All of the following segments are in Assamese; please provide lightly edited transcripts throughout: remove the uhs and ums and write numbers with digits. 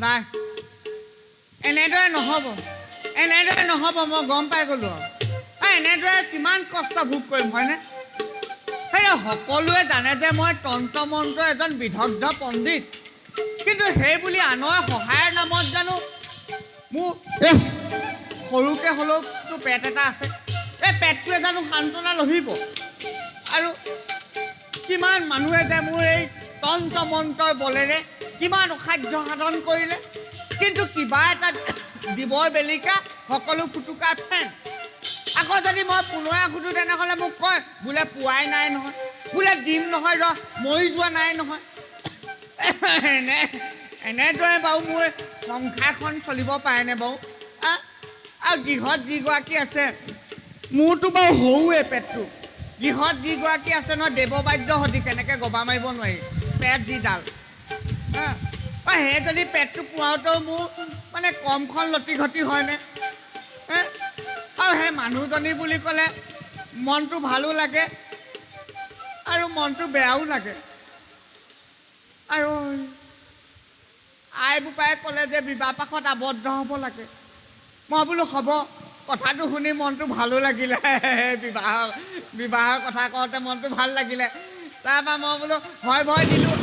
নাই এনেদৰে নহ'ব মই গম পাই গ'লোঁ আৰু এনেদৰে কিমান কষ্ট ভোগ কৰিম হয়নে সেই সকলোৱে জানে যে মই তন্ত্ৰ মন্ত্ৰ এজন বিদগ্ধ পণ্ডিত কিন্তু সেই বুলি আনৰ সহায়ৰ নামত জানো মোৰ সৰুকৈ হ'লেওতো পেট এটা আছে এই পেটটোৱে জানো সান্তনা লভিব আৰু কিমান মানুহে যে মোৰ এই তন্ত্ৰ মন্ত্ৰৰ বলেৰে কিমান অসাধ্য সাধন কৰিলে কিন্তু কিবা এটা দিবৰ বেলিকা সকলো ফুটুকাৰ ফেন আকৌ যদি মই পুনৰাই সুধোঁ তেনেহ'লে মোক কয় বোলে পোৱাই নাই নহয় বোলে দিম নহয় মৰি যোৱা নাই নহয় এনেদৰে বাৰু মোৰ সংসাৰখন চলিব পাৰেনে বাৰু আৰু গৃহত যিগৰাকী আছে মোৰতো বাৰু সৰুৱে পেটটো গৃহত যিগৰাকী আছে নহয় দেৱবাদ্য সতি কেনেকৈ গবা মাৰিব নোৱাৰি পেট যিডাল সেই যদি পেটটো পোৱাওঁতেও মোৰ মানে কমখন লতি ঘটি হয়নে আৰু সেই মানুহজনী বুলি ক'লে মনটো ভালো লাগে আৰু মনটো বেয়াও লাগে আৰু আই বোপাই ক'লে যে বিবাহ পাশত আবদ্ধ হ'ব লাগে মই বোলো হ'ব কথাটো শুনি মনটো ভালো লাগিলে বিবাহৰ কথা কওঁতে মনটো ভাল লাগিলে তাৰপৰা মই বোলো হয় ভয় দিলোঁ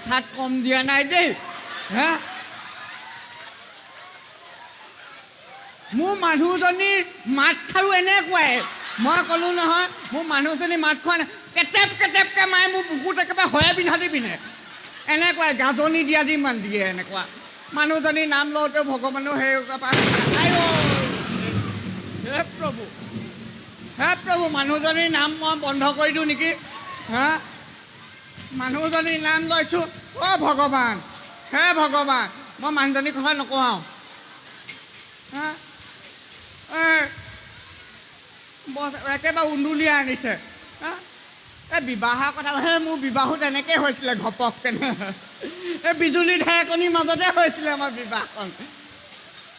চাট কম দিয়া নাই দেই হা মোৰ মানুহজনীৰ মাত খাৰু এনেকুৱাই মই ক'লোঁ নহয় মোৰ মানুহজনী মাত খোৱা নাই কেটেপকৈ মায়ে মোৰ বুকুত একেবাৰে হয়ে পিন্ধাদি পিন্ধে এনেকুৱাই গাজনি দিয়া দি মান দিয়ে এনেকুৱা মানুহজনীৰ নাম লওঁতেও ভগৱানেও সেই হে প্ৰভু মানুহজনীৰ নাম মই বন্ধ কৰি দিওঁ নেকি হা মানুহজনীৰ নাম লৈছোঁ ভগৱান হে ভগৱান মই মানুহজনীৰ কথা নকওঁ আৰু হা একেবাৰে উন্দুলিয়াই আনিছে এই বিবাহৰ কথা মোৰ বিবাহো তেনেকৈ হৈছিলে ঘপককৈ এই বিজুলী ঢেৰেকনিৰ মাজতে হৈছিলে আমাৰ বিবাহখন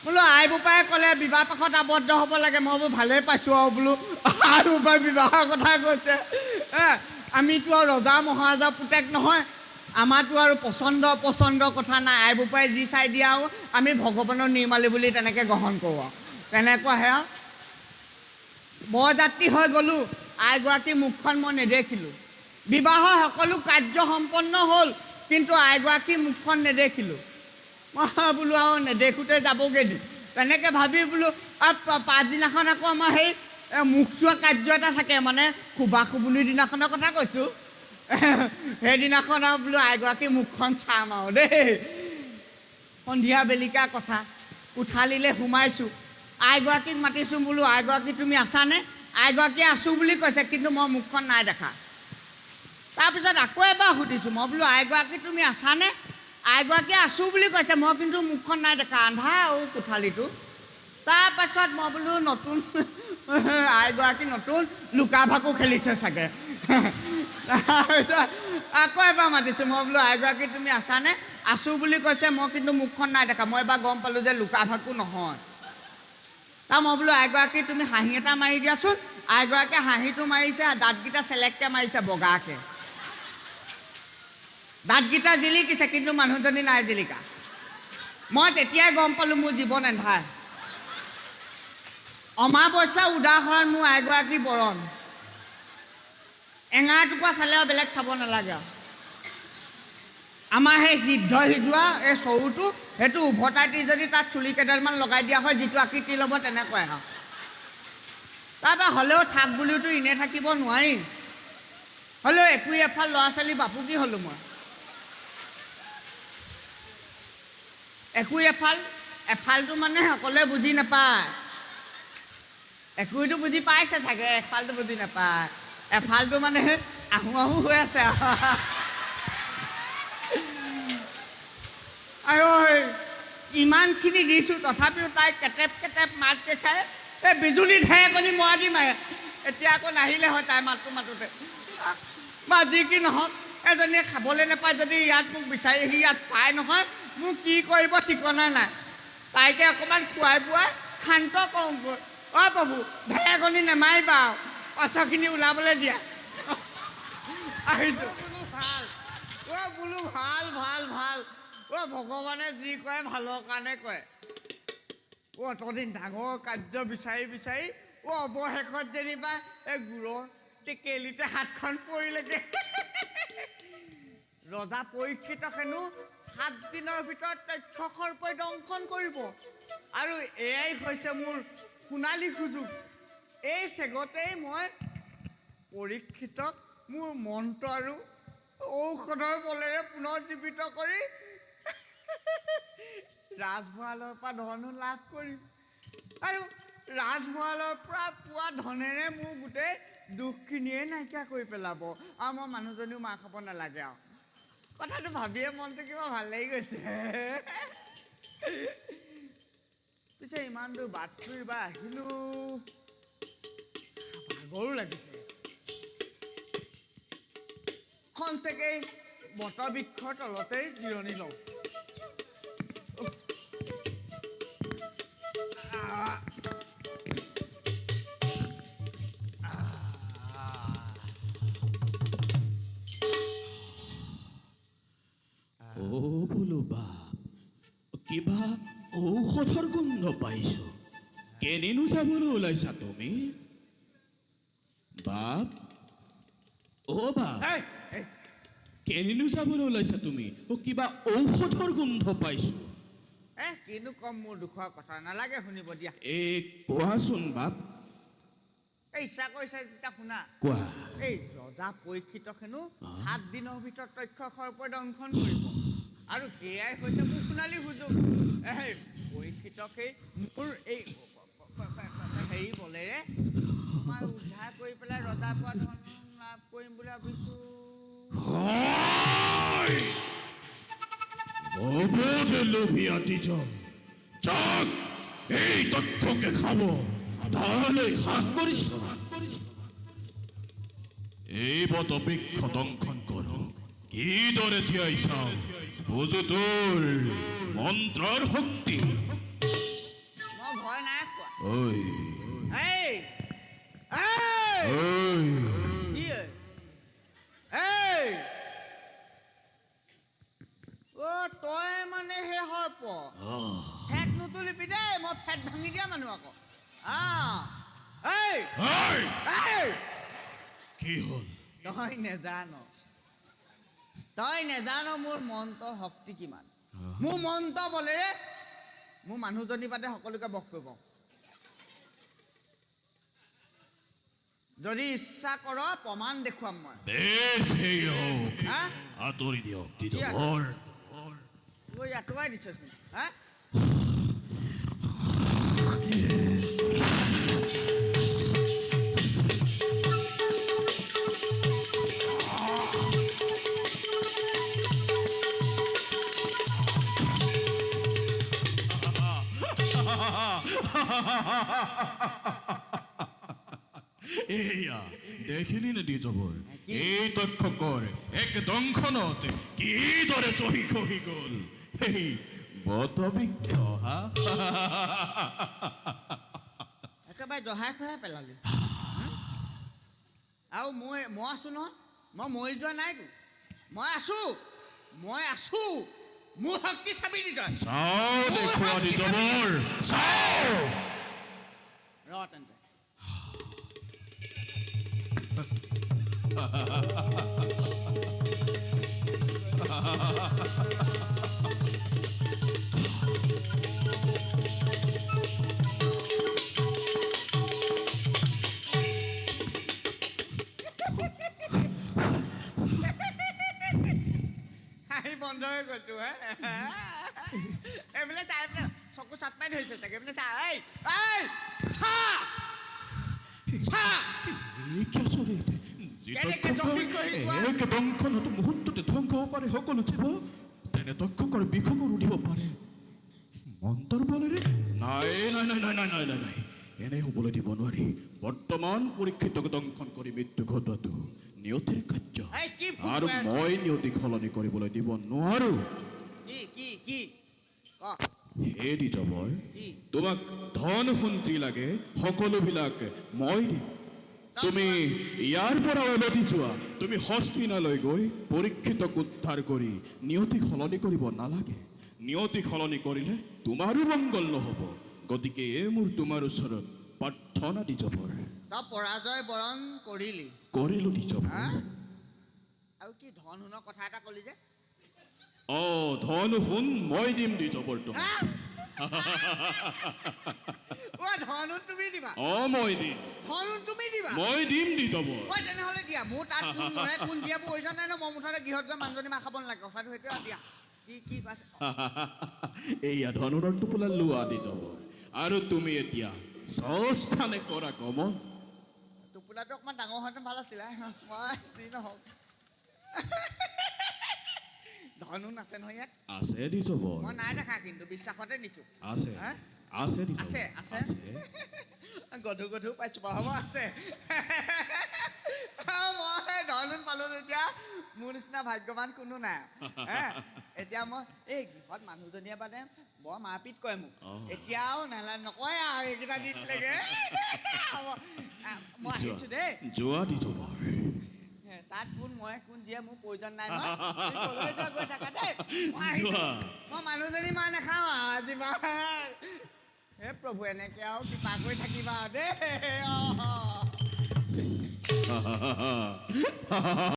বোলো আই বোপাই ক'লে বিবাহ পাশত আবদ্ধ হ'ব লাগে মই বোলো ভালেই পাইছোঁ আৰু বোলো আই বোপাই বিবাহৰ কথা কৈছে আমিতো আৰু ৰজা মহাৰাজাৰ পুতেক নহয় আমাৰতো আৰু পচন্দ কথা নাই আই বোপাই যি চাই দিয়া আৰু আমি ভগৱানৰ নিৰ্মালি বুলি তেনেকৈ গ্ৰহণ কৰোঁ আৰু তেনেকুৱাহে আৰু বৰযাত্ৰী হৈ গ'লোঁ আইগৰাকীৰ মুখখন মই নেদেখিলোঁ বিবাহৰ সকলো কাৰ্য সম্পন্ন হ'ল কিন্তু আইগৰাকীৰ মুখখন নেদেখিলোঁ মই বোলো আৰু নেদেখোঁতে যাবগৈ দিম তেনেকৈ ভাবি বোলো পাছদিনাখন আকৌ আমাৰ সেই মুখ চোৱা কাৰ্য এটা থাকে মানে খুবা খুবুলিৰ দিনাখনৰ কথা কৈছোঁ সেইদিনাখন আৰু বোলো আইগৰাকীৰ মুখখন চাম আৰু দেই সন্ধিয়া বেলিকা কথা কোঠালিলৈ সোমাইছোঁ আইগৰাকীক মাতিছোঁ বোলো আইগৰাকী তুমি আছানে আইগৰাকীয়ে আছোঁ বুলি কৈছে কিন্তু মই মুখখন নাই দেখা তাৰপিছত আকৌ এবাৰ সুধিছোঁ মই বোলো আইগৰাকী তুমি আছানে আইগৰাকীয়ে আছোঁ বুলি কৈছে মই কিন্তু মুখখন নাই দেখা আন্ধাৰ আৰু কোঠালিটো তাৰপাছত মই বোলো নতুন আইগৰাকী নতুন লুকা ভাকু খেলিছে চাগে তাৰপিছত আকৌ এবাৰ মাতিছোঁ মই বোলো আইগৰাকী তুমি আছানে আছোঁ বুলি কৈছে মই কিন্তু মুখখন নাই দেখা মই এবাৰ গম পালোঁ যে লুকা ভাকু নহয় মই বোলো আইগৰাকী তুমি হাঁহি এটা মাৰি দিয়াচোন আইগৰাকীয়ে হাঁহিটো মাৰিছে দাঁতকেইটা চেলেককৈ মাৰিছে বগাকৈ দাঁতকেইটা জিলিকিছে কিন্তু মানুহজনী নাই জিলিকা মই তেতিয়াই গম পালোঁ মোৰ জীৱন এন্ধাৰ অমাৱস্যা উদাহৰণ মোৰ আইগৰাকী বৰণ এঙাৰ টুকুৰা চালেও বেলেগ চাব নালাগে আৰু আমাৰ সেই সিদ্ধ সিজোৱা এই চৰুটো সেইটো উভতাই দি যদি তাত চুলি কেইডালমান লগাই দিয়া হয় যিটো আকৃতি ল'ব তেনেকুৱাই আৰু তাৰপৰা হ'লেও থাক বুলিওতো এনেই থাকিব নোৱাৰি হ'লেও একোই এফাল ল'ৰা ছোৱালী বাপুকি হ'লোঁ মই একোই এফালটো মানে সকলোৱে বুজি নাপায় একোইটো বুজি পাইছে থাকে এফালটো বুজি নাপায় এফালটো মানে আহোঁ হৈ আছে আৰু ইমানখিনি দিছোঁ তথাপিও তাই কেটেপ মাতকৈ খায় এই বিজুলী ঢেৰেকনি মৰা দি মাৰে এতিয়া আকৌ নাহিলে হয় তাই মাতটো মাতোঁতে বা যি কি নহওক এজনীয়ে খাবলৈ নাপায় যদি ইয়াত মোক বিচাৰি আহি ইয়াত পায় নহয় মোক কি কৰিব ঠিকনা নাই তাইকে অকণমান খুৱাই বুৱাই শান্ত কৰোঁগৈ অ প্ৰভু ঢেৰেকনি নেমাৰিবা পাছৰখিনি ওলাবলৈ দিয়া আহিছোঁ বোলো ভাল ভাল ভাল ভগৱানে যি কয় ভালৰ কাৰণে কয় অতদিন ডাঙৰ কাৰ্য বিচাৰি বিচাৰি অৱশেষত যেনিবা এই গুৰৰ টেকেলিতে হাতখন পৰিলেগে ৰজা পৰীক্ষিতক হেনো 7 দিনৰ ভিতৰত তক্ষসৰ্পই দংশন কৰিব আৰু এয়াই হৈছে মোৰ সোণালী সুযোগ এই চেগতেই মই পৰীক্ষিতক মোৰ মন্ত্ৰ আৰু ঔষধৰ বলেৰে পুনৰ জীৱিত কৰি ৰাজভঁৰালৰ পৰা ধন লাভ কৰিম আৰু ৰাজভঁৰালৰ পৰা পোৱা ধনেৰে মোৰ গোটেই দুখখিনিয়ে নাইকিয়া কৰি পেলাব আৰু মই মানুহজনীও মাৰ খাব নালাগে আৰু কথাটো ভাবিয়ে মনটো কিবা ভাল লাগি গৈছে পিছে ইমান দূৰ বাট ফুৰি বা আহিলো ভাগৰো লাগিছে খন্তেকেই বটবৃক্ষৰ তলতেই জিৰণি লওঁ কিবা ঔষধৰ গোন্ধ পাইছো কেনিনো যাবলৈ ওলাইছা তুমি বাপ বাপ কেনিনো যাবলৈ ওলাইছা তুমি কিবা ঔষধৰ গোন্ধ পাইছো কিনো কম মোৰ দুখৰ কথা নালাগে শুনিব দিয়া কোৱাচোন বাপ ইচ্ছা কৰিছে যেতিয়া শুনা কোৱা এই ৰজা পৰীক্ষিতক হেনো 7 দিনৰ ভিতৰত তক্ষসৰ্পই দংশন কৰিব আৰু এয়াই হৈছে মোৰ সোণালী সুযোগ পৰীক্ষিতক মোৰ এই হেৰি বলেৰে মই উদ্ধাৰ কৰি পেলাই ৰজাৰ পৰা ধন লাভ কৰিম বুলি ভাবিছো এই তথ্যকে খাব তাহলে হাত করিস এই বটবৃক্ষ দংশন করো কি দরে জিয়াই চাও বুঝো তোর মন্ত্রর শক্তি মই ভয় নাই কোৱা ওই এই ওই এই তই মানে হে সৰ্প ফেট নুতুলিবি দেই মই ফেট ভাঙি দিয়া মানুহ আকৌ কি হল তই নেজানো মোৰ মন্ত্ৰৰ শক্তি কিমান মোৰ মন্ত্ৰ বলেৰে মোৰ মানুহজনী বাদে সকলোকে বশ কৰিব যদি ইচ্ছা কৰ প্ৰমাণ দেখুৱাম মই আঁতৰি দিয়ক আঁতৰাই দিছচোন এয়া দেখিলি নে দ্বিজবৰ এই তক্ষকৰ এক দংশনত কিদৰে চহি খহি গল এই বটবৃক্ষ একেবাৰে জহাই খহাই পেলালি আৰু মই আছো নহয় মই মৰি যোৱা নাইতো মই আছো মোৰ শক্তি চাবি দি তই চাও দেখুৱা দ্বিজবৰ চাও ৰ তেন্তে বন্ধ হৈ গ'লতো এইবোলে তাই চকু চাট পাই ধৰিছে চাগে বোলে দংশনত মুহূৰ্ততে ধ্বংস হ'ব পাৰে সকলো জীৱ তেনে তক্ষকৰ বিষকৰ উঠিব পাৰে মন্ত্ৰৰ বলেৰে নাই এনে হ'বলৈ দিব নোৱাৰি বৰ্তমান পৰীক্ষিতক দংশন কৰি মৃত্যু ঘটোৱাটো নিয়তিৰ কাৰ্য আৰু মই নিয়তি সলনি কৰিবলৈ দিব নোৱাৰো কি হে দ্বিজবৰ, কি তোমাক ধন সোণ যি লাগে সকলোবিলাক মই দিম। তুমি ইয়াৰ পৰা উলটি যোৱা। তুমি হস্তিনালৈ গৈ পৰীক্ষিতক উদ্ধাৰ কৰি নিয়তি সলনি কৰিব নালাগে। নিয়তি সলনি কৰিলে তোমাৰো মংগল নহ'ব। গতিকে মোৰ তোমাৰ ওচৰত প্ৰাৰ্থনা দ্বিজবৰ। তই পৰাজয় বৰণ কৰিলি কৰিলো দ্বিজবৰ। হা আৰু কি ধন সোণৰ কথা এটা কলি যে ধন সোণ মই দিম দ্বিজবৰ তোমাক। ধন সোণ তুমি দিবা মই দিম, ধন সোণ তুমি দিবা মই দিম দ্বিজবৰ। তেনেহ'লে দিয়া মোৰ তাত কোন নহয় কোন দিয়া প্ৰয়োজন নাই ন মই মুঠতে গৃহত গৈ মানুহজনী মাৰ খাব নালাগে কথাটো সেইটোৱে দিয়া কি কি আছে এয়া ধনৰ টোপোলা লোৱা দ্বিজবৰ। আৰু তুমি এতিয়া স্বস্থানে কৰা গমন। টোপোলাটো অকণমান ডাঙৰ হোৱাহেঁতেন ভাল আছিলে মই যি নহওক ধনুন আছে নহয় ইয়াত আছে দ্বিজবৰ, মই নাই দেখা কিন্তু বিশ্বাসতে দিছোঁ আছে হা? আছে দ্বিজবৰ, আছে আছে গধু গধু পাইছোঁ বাৰু হ'ব আছে মই ধনুন পালোঁ যেতিয়া মোৰ নিচিনা ভাগ্যৱান কোনো নাই হে এতিয়া মই এই গৃহত মানুহজনীয়ে মানে বৰ মাৰপিট কৰে মোক এতিয়াও নকয় আৰু এইকেইটা দি দিলেগে মই আহিছোঁ দেই যোৱা দ্বিজবৰ। তাত কোন মই কোন যিয়ে মোৰ প্ৰয়োজন নাই নহয় তুমি কলৈ যোৱা গৈ থাকা দেই মই আহিছোঁ মই মানুহজনী মাৰ নাখাওঁ আজি হে প্ৰভু এনেকৈ আৰু কৃপা কৰি থাকিবা দেই